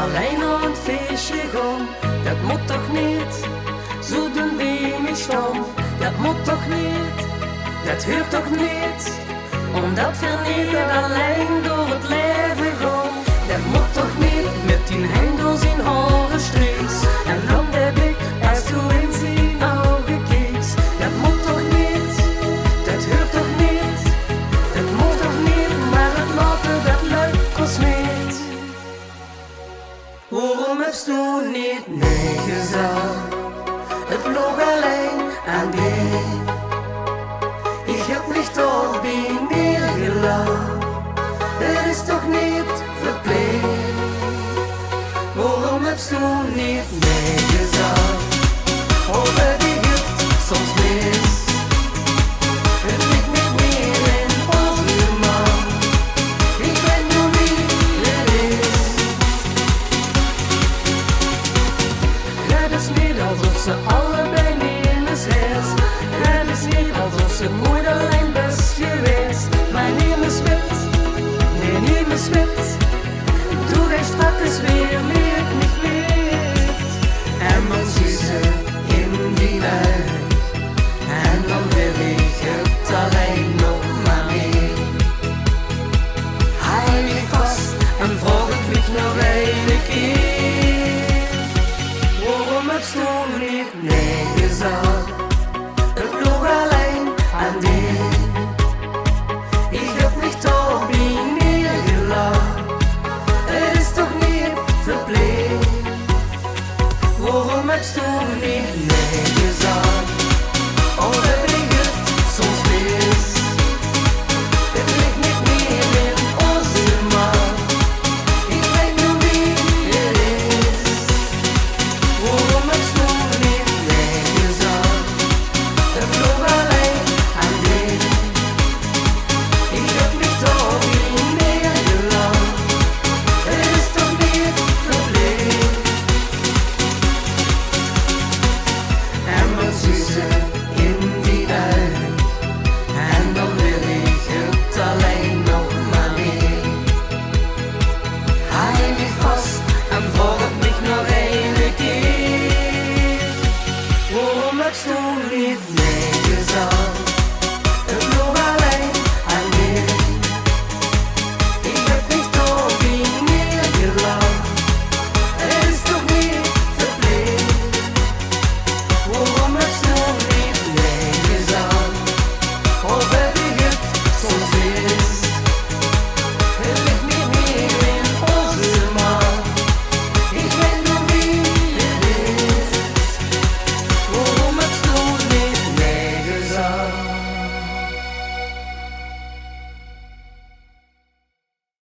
Alleen op een feestje gaan, dat moet toch niet? Zo doen we niet staan, dat moet toch niet? Dat hoort toch niet? Omdat we niet alleen door het leven gaan. Dat moet toch niet? Met die hendels in haren streeks. En dan de blik als du in zijn ogen kijkt. Dat moet toch niet? Dat hoort toch niet? Dat moet toch niet? Maar het laten dat leuk kost niet. Waarom hebst du niet nee gezegd? Het lag alleen aan dich. Ich hab mich doch bei mir gelacht. Het is toch niet verplicht? Waarom hebst du niet nee gezegd? Over die hebt soms mis. Het ligt niet meer in onze man. Ik weet nu wie het is. Het is niet alsof ze allebei niet in het huis. Het is niet alsof ze nooit alleen best geweest. Maar niet meer spit, nee niet meer spit. Doe recht strak is weer leert niet weet. En man ziet ze in die uit. En dan wil ik het alleen nog maar meer. Hij ligt vast en vroeg ik mich nog een keer. Waarom hebst du niet nee gezegd? Het lag alleen aan dich. Ich hab mich doch bei mir gelacht. Het is toch niet verplicht? Waarom hebst du niet